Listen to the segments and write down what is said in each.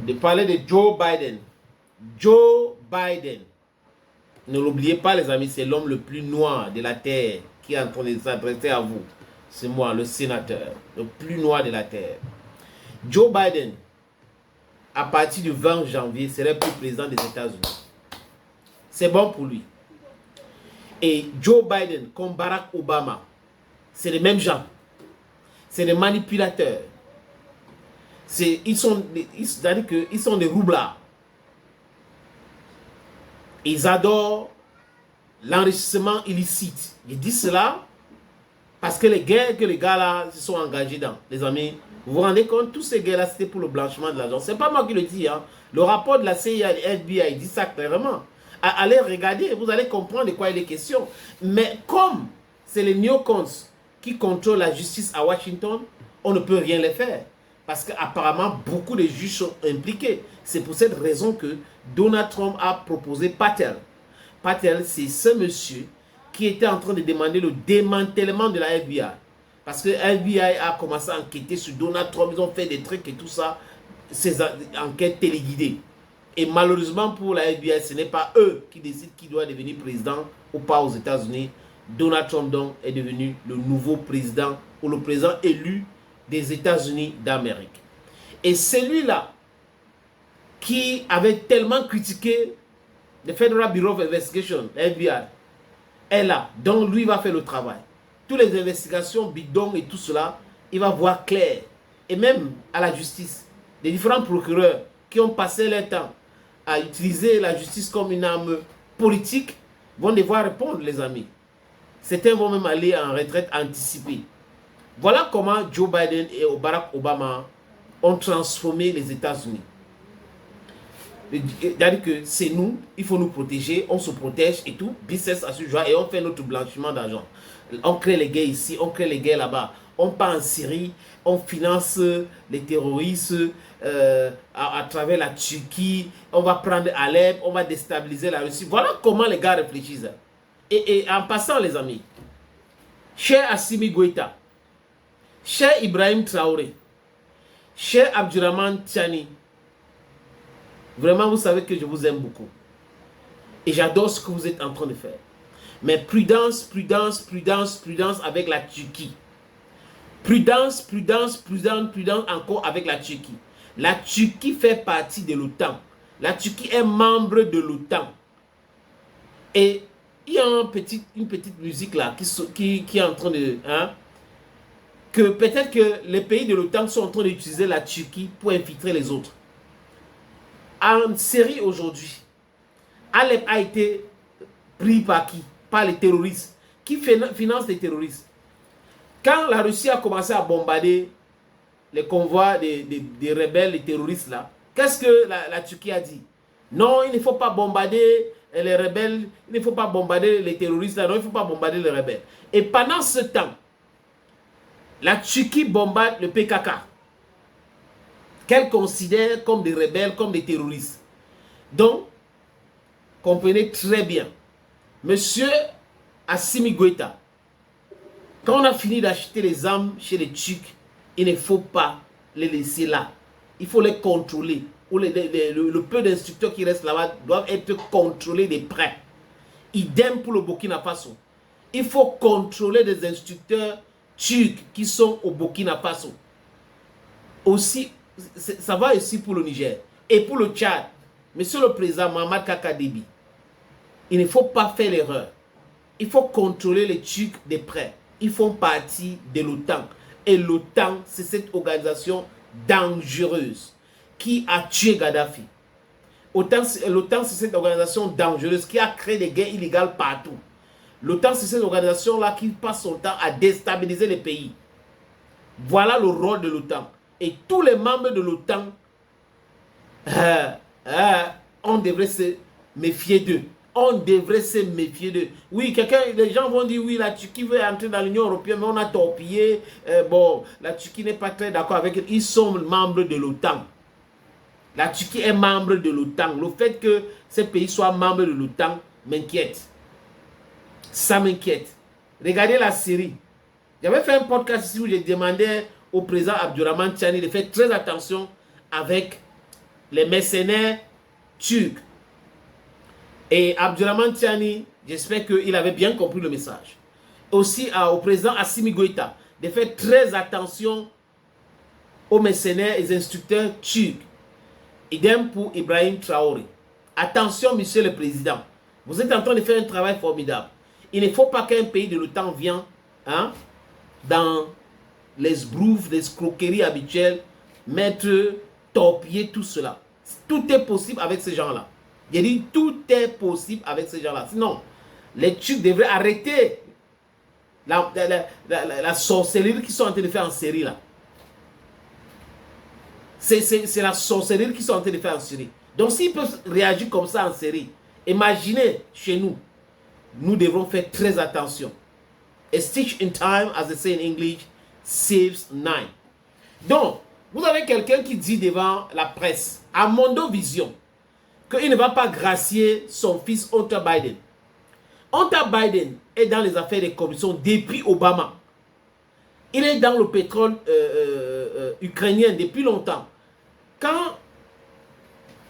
de parler de Joe Biden. Joe Biden. Ne l'oubliez pas, les amis, c'est l'homme le plus noir de la terre qui est en train de s'adresser à vous. C'est moi, le sénateur, le plus noir de la terre. Joe Biden, à partir du 20 janvier, serait plus président des États-Unis. C'est bon pour lui. Et Joe Biden, comme Barack Obama, c'est les mêmes gens. C'est des manipulateurs. Ils sont des roublards. Ils adorent l'enrichissement illicite. Je dis cela parce que les guerres que les gars-là se sont engagés dans, les amis, vous vous rendez compte, tous ces guerres-là, c'était pour le blanchiment de l'argent. Ce n'est pas moi qui le dis. Hein. Le rapport de la CIA et FBI dit ça clairement. Allez regarder, vous allez comprendre de quoi il est question. Mais comme c'est les néocons qui contrôlent la justice à Washington, on ne peut rien les faire. Parce qu'apparemment, beaucoup de juges sont impliqués. C'est pour cette raison que Donald Trump a proposé Patel. Patel, c'est ce monsieur qui était en train de demander le démantèlement de la FBI. Parce que la FBI a commencé à enquêter sur Donald Trump. Ils ont fait des trucs et tout ça. Ces enquêtes téléguidées. Et malheureusement pour la FBI, ce n'est pas eux qui décident qui doit devenir président ou pas aux États-Unis. Donald Trump donc est devenu le nouveau président ou le président élu des États-Unis d'Amérique. Et celui-là qui avait tellement critiqué le Federal Bureau of Investigation, le FBI, est là. Donc lui va faire le travail. Toutes les investigations, bidons et tout cela, il va voir clair. Et même à la justice, les différents procureurs qui ont passé leur temps à utiliser la justice comme une arme politique vont devoir répondre, les amis. Certains vont même aller en retraite anticipée. Voilà comment Joe Biden et Barack Obama ont transformé les États-Unis. C'est-à-dire que c'est nous, il faut nous protéger, on se protège et tout, business à ce jour, et on fait notre blanchiment d'argent. On crée les guerres ici, on crée les guerres là-bas. On part en Syrie, on finance les terroristes à travers la Turquie, on va prendre Alep, on va déstabiliser la Russie. Voilà comment les gars réfléchissent. Et en passant, les amis, cher Assimi Goïta, cher Ibrahim Traoré, cher Abdurrahman Tiani, vraiment, vous savez que je vous aime beaucoup. Et j'adore ce que vous êtes en train de faire. Mais prudence, prudence, prudence, prudence avec la Turquie. Prudence, prudence, prudence, prudence encore avec la Turquie. La Turquie fait partie de l'OTAN. La Turquie est membre de l'OTAN. Et il y a une petite musique là qui est en train de... Hein, que peut-être que les pays de l'OTAN sont en train d'utiliser la Turquie pour infiltrer les autres. En Syrie aujourd'hui, Alep a été pris par qui? Par les terroristes. Qui finance les terroristes? Quand la Russie a commencé à bombarder les convois des rebelles, les terroristes là, qu'est-ce que la Turquie a dit? Non, il ne faut pas bombarder les rebelles, il ne faut pas bombarder les terroristes là, non, il ne faut pas bombarder les rebelles. Et pendant ce temps, la Turquie bombarde le PKK, qu'elle considère comme des rebelles, comme des terroristes. Donc, comprenez très bien, monsieur Assimi Goïta, quand on a fini d'acheter les armes chez les Turcs, il ne faut pas les laisser là. Il faut les contrôler. Ou le peu d'instructeurs qui restent là-bas doivent être contrôlés de près. Idem pour le Burkina Faso. Il faut contrôler des instructeurs turcs qui sont au Burkina Faso. Aussi, ça va aussi pour le Niger. Et pour le Tchad, monsieur le président Mohamed Kaka Déby, il ne faut pas faire l'erreur. Il faut contrôler les Turcs de près. Ils font partie de l'OTAN. Et l'OTAN, c'est cette organisation dangereuse qui a tué Gaddafi. L'OTAN, c'est cette organisation dangereuse qui a créé des guerres illégales partout. L'OTAN, c'est cette organisation-là qui passe son temps à déstabiliser les pays. Voilà le rôle de l'OTAN. Et tous les membres de l'OTAN, on devrait se méfier d'eux. On devrait se méfier d'eux. Oui, les gens vont dire, oui, la Turquie veut entrer dans l'Union européenne, mais on a torpillé. Bon, la Turquie n'est pas très d'accord avec eux. Ils sont membres de l'OTAN. La Turquie est membre de l'OTAN. Le fait que ces pays soient membres de l'OTAN m'inquiète. Ça m'inquiète. Regardez la Syrie. J'avais fait un podcast ici où je demandais au président Abdurrahman Tiani de faire très attention avec les mercenaires turcs. Et Abdurrahman Tiani, j'espère qu'il avait bien compris le message. Aussi au président Assimi Goïta de faire très attention aux mercenaires et instructeurs turcs. Idem pour Ibrahim Traoré. Attention, monsieur le président. Vous êtes en train de faire un travail formidable. Il ne faut pas qu'un pays de l'OTAN vienne dans les esbrouves, les escroqueries habituelles, mettre, torpiller tout cela. Tout est possible avec ces gens-là. J'ai dit, tout est possible avec ces gens-là. Sinon, les Turcs devraient arrêter la sorcellerie qu'ils sont en train de faire en Syrie là. C'est la sorcellerie qu'ils sont en train de faire en Syrie. Donc s'ils peuvent réagir comme ça en Syrie, imaginez chez nous, nous devrons faire très attention. A stitch in time, as they say in English, saves nine. Donc, vous avez quelqu'un qui dit devant la presse, à Mondovision, qu'il ne va pas gracier son fils Hunter Biden. Hunter Biden est dans les affaires de corruption depuis Obama. Il est dans le pétrole ukrainien depuis longtemps. Quand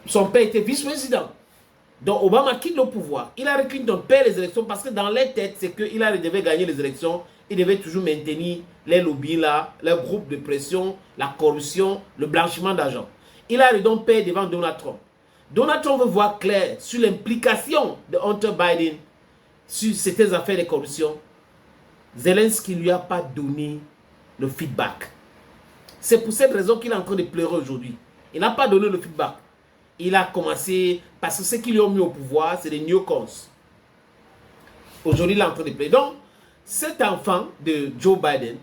son père était vice-président, donc Obama quitte le pouvoir, Hillary Clinton perd les élections parce que dans les têtes, c'est que Hillary devait gagner les élections, il devait toujours maintenir les lobbies là, les groupes de pression, la corruption, le blanchiment d'argent. Hillary donc perd devant Donald Trump. Donald Trump veut voir clair sur l'implication de Hunter Biden sur ces affaires de corruption. Zelensky ne lui a pas donné le feedback. C'est pour cette raison qu'il est en train de pleurer aujourd'hui. Il n'a pas donné le feedback. Il a commencé, parce que ceux qui lui ont mis au pouvoir, c'est des newcons. Aujourd'hui, il est en train de pleurer. Donc, cet enfant de Joe Biden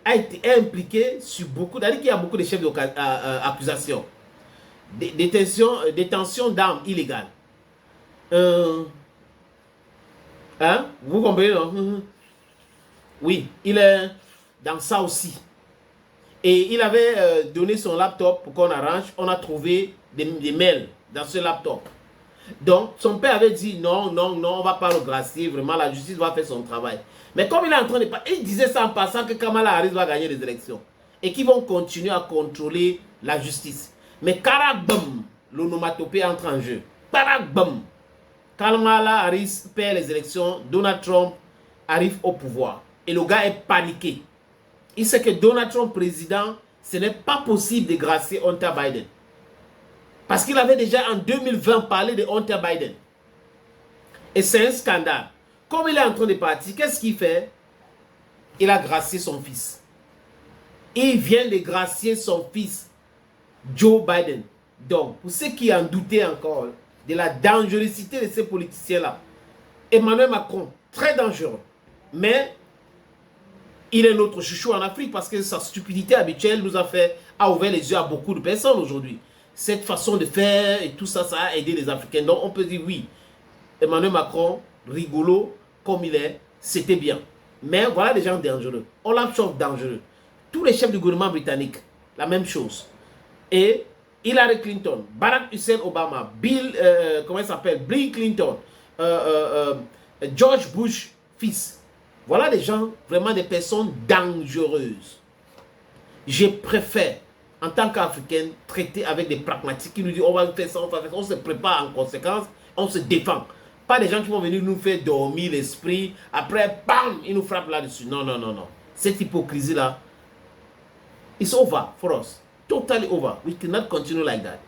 a été impliqué sur beaucoup, c'est-à-dire qu'il y a beaucoup de chefs d'accusation. Détention d'armes illégales. Vous comprenez, non? Oui, il est dans ça aussi. Et il avait donné son laptop pour qu'on arrange. On a trouvé des mails dans ce laptop. Donc, son père avait dit non, non, non, on ne va pas le gracier. Vraiment, la justice va faire son travail. Mais comme il est en train de parler, il disait ça en passant que Kamala Harris va gagner les élections. Et qu'ils vont continuer à contrôler la justice. Mais carabam, l'onomatopée entre en jeu. Carabam. Kamala Harris perd les élections. Donald Trump arrive au pouvoir. Et le gars est paniqué. Il sait que Donald Trump président, ce n'est pas possible de gracier Hunter Biden. Parce qu'il avait déjà en 2020 parlé de Hunter Biden. Et c'est un scandale. Comme il est en train de partir, qu'est-ce qu'il fait? Il a gracié son fils. Il vient de gracier son fils, Joe Biden. Donc, pour ceux qui en doutaient encore de la dangerosité de ces politiciens-là, Emmanuel Macron, très dangereux. Mais il est notre chouchou en Afrique parce que sa stupidité habituelle a ouvert les yeux à beaucoup de personnes aujourd'hui. Cette façon de faire et tout ça, ça a aidé les Africains. Donc on peut dire oui, Emmanuel Macron, rigolo comme il est, c'était bien. Mais voilà des gens dangereux. Olaf Scholz dangereux. Tous les chefs du gouvernement britannique, la même chose. Et Hillary Clinton, Barack Hussein Obama, Bill Clinton, George Bush fils. Voilà des gens, vraiment des personnes dangereuses. Je préfère, en tant qu'Africain, traiter avec des pragmatiques qui nous disent on va faire ça, on va faire ça, on se prépare en conséquence, on se défend. Pas des gens qui vont venir nous faire dormir l'esprit, après, bam, ils nous frappent là-dessus. Non, non, non, non. Cette hypocrisie-là, it's over for us. Totally over. We cannot continue like that.